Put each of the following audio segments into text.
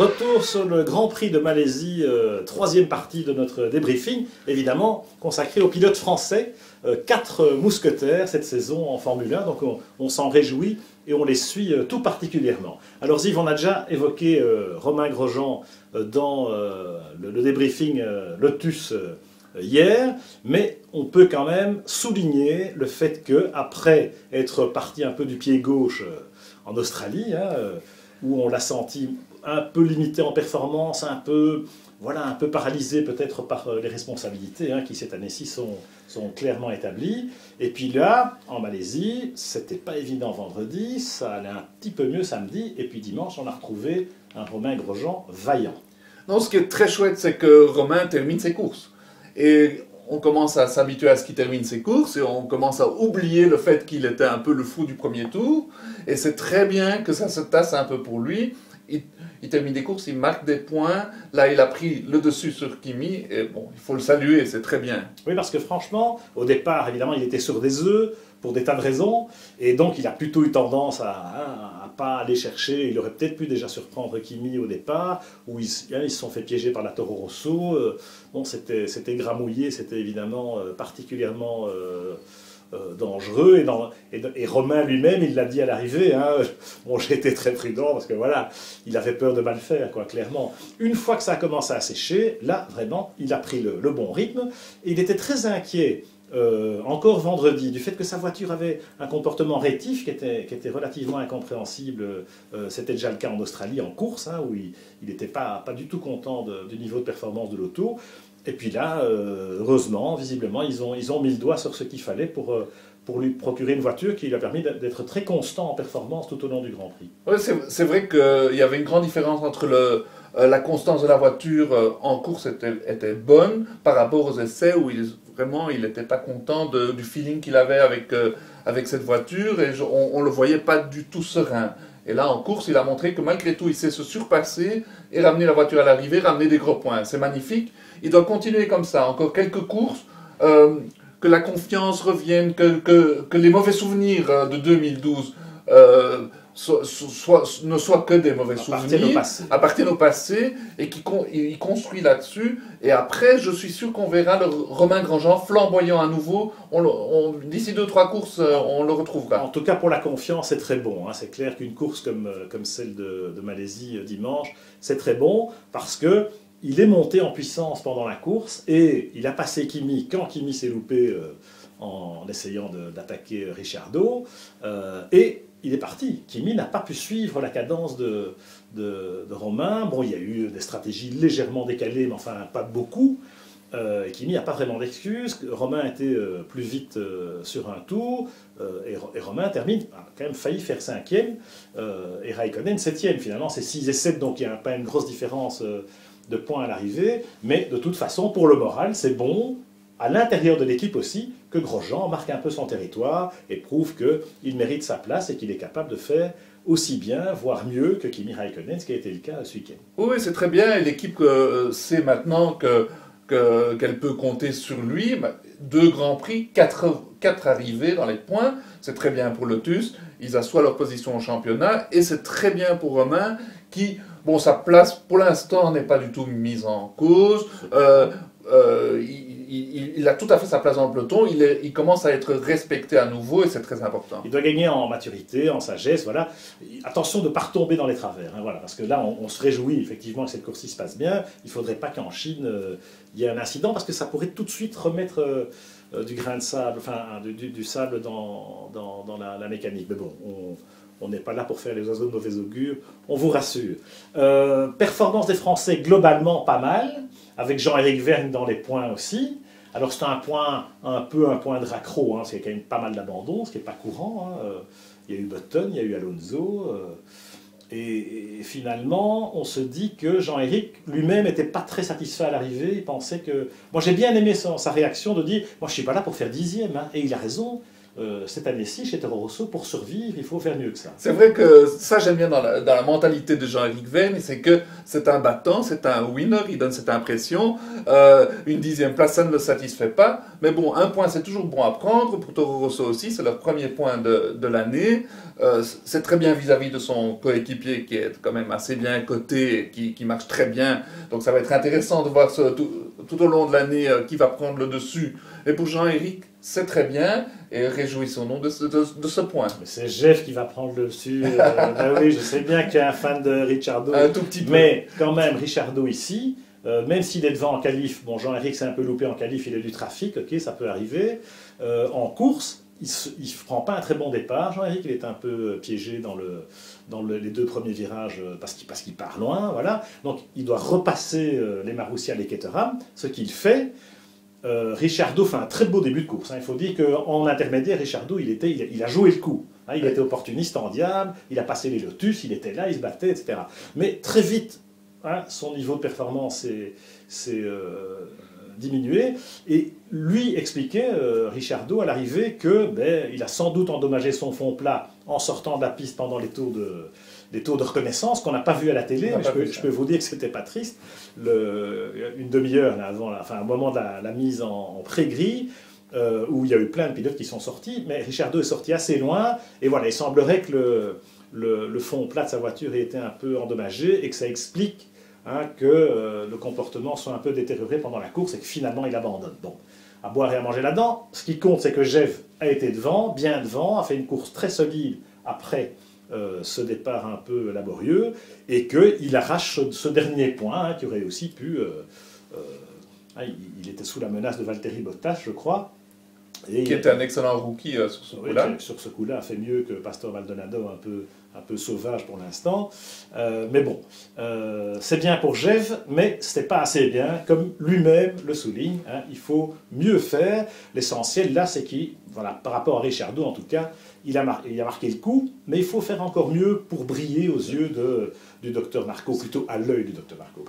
Retour sur le Grand Prix de Malaisie, troisième partie de notre débriefing, évidemment consacré aux pilotes français, 4 mousquetaires cette saison en Formule 1, donc on s'en réjouit et on les suit tout particulièrement. Alors Yves, on a déjà évoqué Romain Grosjean dans le débriefing Lotus hier, mais on peut quand même souligner le fait qu'après être parti un peu du pied gauche en Australie, où on l'a senti un peu limité en performance, un peu paralysé peut-être par les responsabilités qui cette année-ci sont clairement établies. Et puis là, en Malaisie, c'était pas évident vendredi, ça allait un petit peu mieux samedi, et puis dimanche, on a retrouvé un Romain Grosjean vaillant. Non, ce qui est très chouette, c'est que Romain termine ses courses. Et on commence à s'habituer à ce qu'il termine ses courses et on commence à oublier le fait qu'il était un peu le fou du premier tour. Et c'est très bien que ça se tasse un peu pour lui. Il termine des courses, il marque des points. Là, il a pris le dessus sur Kimi. Et bon, il faut le saluer, c'est très bien. Oui, parce que franchement, au départ, évidemment, il était sur des œufs pour des tas de raisons. Et donc, il a plutôt eu tendance à pas aller chercher. Il aurait peut-être pu déjà surprendre Kimi au départ, où ils se sont fait piéger par la Toro Rosso. Bon, c'était gramouillé, c'était évidemment particulièrement dangereux. Et Romain lui-même, il l'a dit à l'arrivée. Bon, j'ai été très prudent parce que voilà, il avait peur de mal faire, clairement. Une fois que ça a commencé à sécher, là, vraiment, il a pris le bon rythme. Et il était très inquiet. Encore vendredi, du fait que sa voiture avait un comportement rétif qui était relativement incompréhensible. C'était déjà le cas en Australie en course, où il n'était pas du tout content du niveau de performance de l'auto. Et puis là, heureusement, visiblement, ils ont mis le doigt sur ce qu'il fallait pour lui procurer une voiture qui lui a permis d'être très constant en performance tout au long du Grand Prix. Oui, c'est vrai qu'il y avait une grande différence entre la constance de la voiture en course était bonne par rapport aux essais où il n'était pas content du feeling qu'il avait avec cette voiture et on ne le voyait pas du tout serein. Et là, en course, il a montré que malgré tout, il sait se surpasser et ramener la voiture à l'arrivée, ramener des gros points. C'est magnifique. Il doit continuer comme ça. Encore quelques courses, que la confiance revienne, que les mauvais souvenirs de 2012 ne soient que des mauvais souvenirs, appartiennent au passé, et qu'il construit là-dessus. Et après, je suis sûr qu'on verra le Romain Grosjean flamboyant à nouveau. D'ici 2-3 courses, on le retrouvera. En tout cas, pour la confiance, c'est très bon. C'est clair qu'une course comme celle de Malaisie dimanche, c'est très bon parce que il est monté en puissance pendant la course et il a passé Kimi quand Kimi s'est loupé en essayant d'attaquer Ricciardo. Et il est parti. Kimi n'a pas pu suivre la cadence de Romain. Bon, il y a eu des stratégies légèrement décalées, mais enfin pas beaucoup. Kimi n'a pas vraiment d'excuses. Romain était plus vite sur un tour. Et Romain termine, a quand même failli faire 5e. Et Raikkonen 7e. Finalement, c'est 6 et 7, donc il n'y a pas une grosse différence de points à l'arrivée. Mais de toute façon, pour le moral, c'est bon. À l'intérieur de l'équipe aussi, que Grosjean marque un peu son territoire et prouve qu'il mérite sa place et qu'il est capable de faire aussi bien, voire mieux que Kimi Raikkonen, ce qui a été le cas ce week-end. Oui, c'est très bien. Et l'équipe sait maintenant qu'elle peut compter sur lui. 2 Grands Prix, 4 arrivées dans les points. C'est très bien pour Lotus. Ils assoient leur position au championnat. Et c'est très bien pour Romain qui, bon, sa place pour l'instant n'est pas du tout mise en cause. Il a tout à fait sa place dans le peloton, il commence à être respecté à nouveau et c'est très important. Il doit gagner en maturité, en sagesse, voilà. Attention de ne pas retomber dans les travers, voilà, parce que là on se réjouit effectivement que cette course se passe bien. Il ne faudrait pas qu'en Chine il y ait un incident parce que ça pourrait tout de suite remettre du grain de sable, enfin du sable dans la mécanique. Mais bon, on n'est pas là pour faire les oiseaux de mauvais augure, on vous rassure. Performance des Français globalement pas mal, avec Jean-Éric Vergne dans les points aussi. Alors c'est un point de raccro, c'est quand même pas mal d'abandon, ce qui n'est pas courant. Il y a eu Button, il y a eu Alonso. Et finalement, on se dit que Jean-Éric lui-même n'était pas très satisfait à l'arrivée. Il pensait que... Moi j'ai bien aimé sa réaction de dire « Moi je ne suis pas là pour faire 10e. Et il a raison. cette année-ci, chez Toro Rosso, pour survivre, il faut faire mieux que ça. C'est vrai que ça, j'aime bien dans la mentalité de Jean-Éric Vergne, c'est que c'est un battant, c'est un winner, il donne cette impression. Une 10e place, ça ne le satisfait pas. Mais bon, un point, c'est toujours bon à prendre. Pour Toro Rosso aussi, c'est leur premier point de l'année. C'est très bien vis-à-vis de son coéquipier qui est quand même assez bien coté, qui marche très bien. Donc ça va être intéressant de voir tout au long de l'année qui va prendre le dessus. Et pour Jean-Éric, c'est très bien et réjouissons-nous de ce point. Mais c'est Jeff qui va prendre le dessus. Ben oui, je sais bien qu'il y a un fan de Ricciardo. Un tout petit peu. Mais quand même, Ricciardo ici, même s'il est devant en qualif, bon, Jean-Éric s'est un peu loupé en qualif, il a du trafic, ok, ça peut arriver. En course, il ne prend pas un très bon départ. Jean-Éric, il est un peu piégé dans les 2 premiers virages parce qu'il part loin. Voilà. Donc il doit repasser les Marussia, les Caterham, ce qu'il fait. Ricciardo fait un très beau début de course. Hein. Il faut dire qu'en intermédiaire, Ricciardo, il a joué le coup. Hein. Il était opportuniste en diable, il a passé les Lotus, il était là, il se battait, etc. Mais très vite, hein, son niveau de performance s'est diminué. Et lui expliquait, Ricciardo, à l'arrivée, qu'il a sans doute endommagé son fond plat en sortant de la piste pendant les tours de reconnaissance qu'on n'a pas vu à la télé, mais je peux vous dire que c'était pas triste. Une demi-heure avant, un moment de la mise en pré-grille, où il y a eu plein de pilotes qui sont sortis, mais Ricciardo est sorti assez loin, et voilà, il semblerait que le fond plat de sa voiture ait été un peu endommagé, et que ça explique que le comportement soit un peu détérioré pendant la course, et que finalement il abandonne. Bon, à boire et à manger là-dedans. Ce qui compte, c'est que Jeff a été devant, bien devant, a fait une course très solide après ce départ un peu laborieux, et qu'il arrache ce dernier point, qui aurait aussi pu... il était sous la menace de Valtteri Bottas, je crois. Et qui était un excellent rookie sur ce coup-là. Sur ce coup-là, a fait mieux que Pastor Maldonado, un peu sauvage pour l'instant. Mais bon, c'est bien pour Jeff, mais ce n'est pas assez bien, comme lui-même le souligne. Hein, il faut mieux faire. L'essentiel, là, c'est qu'il, voilà, par rapport à Ricciardo, en tout cas, il a marqué le coup, mais il faut faire encore mieux pour briller aux yeux du docteur Marco, plutôt à l'œil du docteur Marco.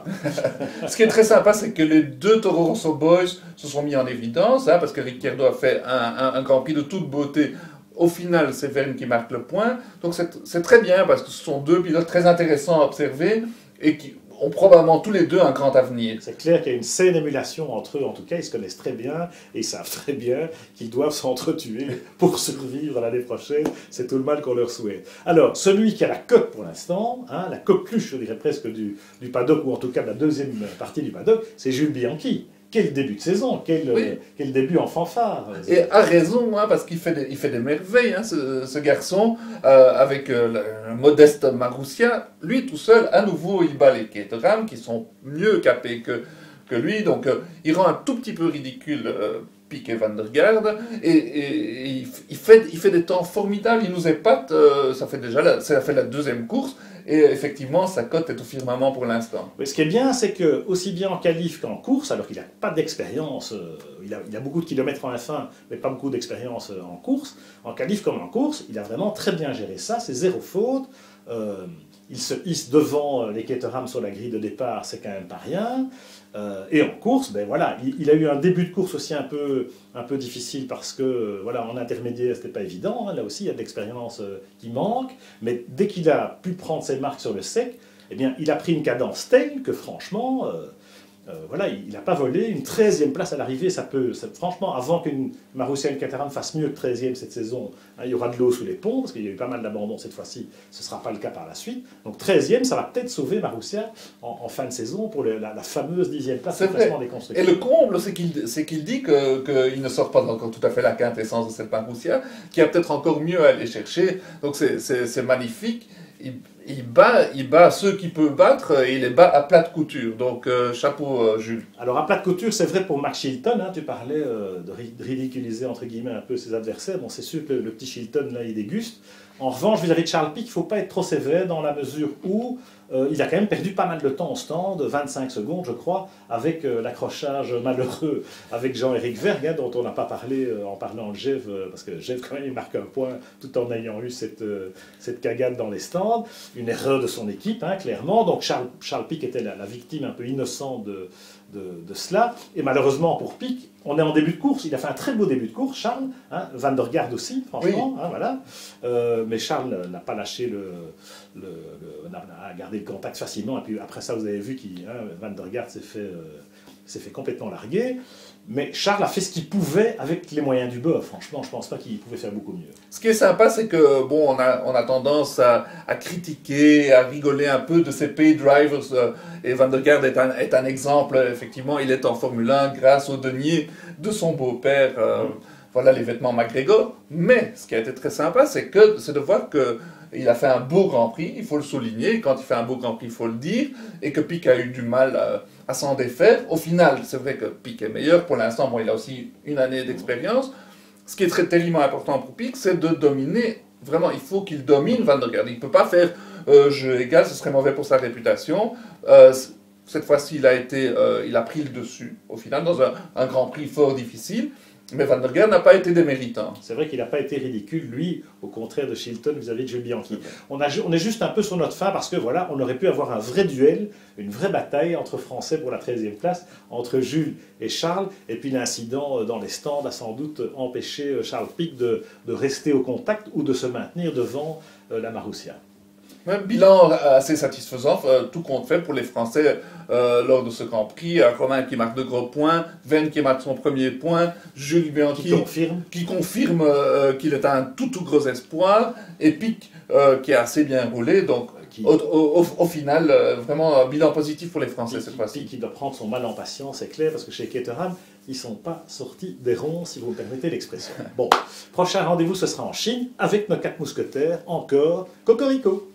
Ce qui est très sympa, c'est que les 2 Toro Rosso Boys se sont mis en évidence, hein, parce que Ricciardo a fait un Grand Prix de toute beauté. Au final, c'est Vergne qui marque le point. Donc c'est très bien, parce que ce sont 2 pilotes très intéressants à observer et qui ont probablement tous les 2 un grand avenir. C'est clair qu'il y a une saine émulation entre eux, en tout cas, ils se connaissent très bien et ils savent très bien qu'ils doivent s'entretuer pour survivre l'année prochaine. C'est tout le mal qu'on leur souhaite. Alors, celui qui a la cote pour l'instant, hein, la coqueluche, je dirais presque, du paddock, ou en tout cas de la deuxième partie du paddock, c'est Jules Bianchi. Quel début de saison, quel début en fanfare. Et a raison, hein, parce qu'il fait des merveilles, hein, ce garçon, avec le modeste Marussia. Lui, tout seul, à nouveau, il bat les Caterham, qui sont mieux capés que lui. Donc, il rend un tout petit peu ridicule Piquet Van der Garde. Et il fait des temps formidables, il nous épate. Ça fait la 2e course. Et effectivement, sa cote est au firmament pour l'instant. Mais ce qui est bien, c'est que aussi bien en qualif qu'en course, alors qu'il n'a pas d'expérience, il a beaucoup de kilomètres en F1, mais pas beaucoup d'expérience en course, en qualif comme en course, il a vraiment très bien géré ça, c'est 0 faute. Il se hisse devant les Caterham sur la grille de départ, c'est quand même pas rien. Et en course, ben voilà, il a eu un début de course aussi un peu difficile parce que voilà, en intermédiaire, c'était pas évident. Hein, là aussi, il y a de l'expérience qui manque. Mais dès qu'il a pu prendre ses marques sur le sec, eh bien, il a pris une cadence telle que franchement, voilà, il n'a pas volé. Une 13e place à l'arrivée, franchement, avant qu'une Marussia et une Caterham fassent mieux que 13e cette saison, hein, il y aura de l'eau sous les ponts, parce qu'il y a eu pas mal d'abandons cette fois-ci, ce ne sera pas le cas par la suite. Donc 13e, ça va peut-être sauver Marussia en fin de saison pour la fameuse 10e place au classement des constructeurs. Et le comble, c'est qu'il dit qu'il ne sort pas encore tout à fait la quintessence de cette Marussia, qu'il y a peut-être encore mieux à aller chercher. Donc c'est magnifique. Il bat ceux qu'il peut battre et il les bat à plate couture. Donc, chapeau, Jules. Alors, à plate couture, c'est vrai pour Max Chilton. Hein, tu parlais de ridiculiser, entre guillemets, un peu ses adversaires. Bon, c'est sûr que le petit Chilton, là, il déguste. En revanche, vis-à-vis de Charles Pic, il ne faut pas être trop sévère dans la mesure où il a quand même perdu pas mal de temps au stand, 25 secondes je crois, avec l'accrochage malheureux avec Jean-Éric Vergne, hein, dont on n'a pas parlé en parlant de Gève, parce que Gève quand même il marque un point tout en ayant eu cette cagade dans les stands. Une erreur de son équipe, hein, clairement. Donc Charles Pic était la victime un peu innocente de cela. Et malheureusement pour Pic, on est en début de course. Il a fait un très beau début de course, Charles. Hein, Van der Garde aussi, franchement. Oui. Hein, voilà. Mais Charles n'a pas lâché a gardé le contact facilement. Et puis après ça, vous avez vu qu'il Van der Garde s'est fait complètement larguer. Mais Charles a fait ce qu'il pouvait avec les moyens du bord. Franchement, je ne pense pas qu'il pouvait faire beaucoup mieux. Ce qui est sympa, c'est que bon, on a tendance à critiquer, à rigoler un peu de ces pay drivers. Et Van der Garde est un exemple. Effectivement, il est en Formule 1 grâce au denier de son beau-père. Voilà les vêtements McGregor. Mais ce qui a été très sympa, c'est de voir que il a fait un beau Grand Prix, il faut le souligner. Quand il fait un beau Grand Prix, il faut le dire. Et que Pic a eu du mal à s'en défaire. Au final, c'est vrai que Pic est meilleur. Pour l'instant, bon, il a aussi une année d'expérience. Ce qui est très tellement important pour Pic, c'est de dominer. Vraiment, il faut qu'il domine Van der Garde. Il ne peut pas faire jeu égal, ce serait mauvais pour sa réputation. Cette fois-ci, il a pris le dessus, au final, dans un Grand Prix fort difficile. Mais Van der Garde n'a pas été déméritant. C'est vrai qu'il n'a pas été ridicule, lui, au contraire de Chilton vis-à-vis de Jules Bianchi. On est juste un peu sur notre fin parce que voilà, on aurait pu avoir un vrai duel, une vraie bataille entre Français pour la 13e place, entre Jules et Charles. Et puis l'incident dans les stands a sans doute empêché Charles Pic de rester au contact ou de se maintenir devant la Marussia. Un bilan assez satisfaisant, tout compte fait pour les Français lors de ce Grand Prix. Romain qui marque de gros points, Vergne qui marque son premier point, Jules Bianchi qui confirme qu'il est un tout gros espoir, et Pic qui a assez bien roulé. Donc au final, vraiment un bilan positif pour les Français cette fois-ci. Pic qui doit prendre son mal en patience, c'est clair, parce que chez Caterham, ils ne sont pas sortis des ronds, si vous me permettez l'expression. Bon, prochain rendez-vous, ce sera en Chine, avec nos 4 mousquetaires, encore Cocorico.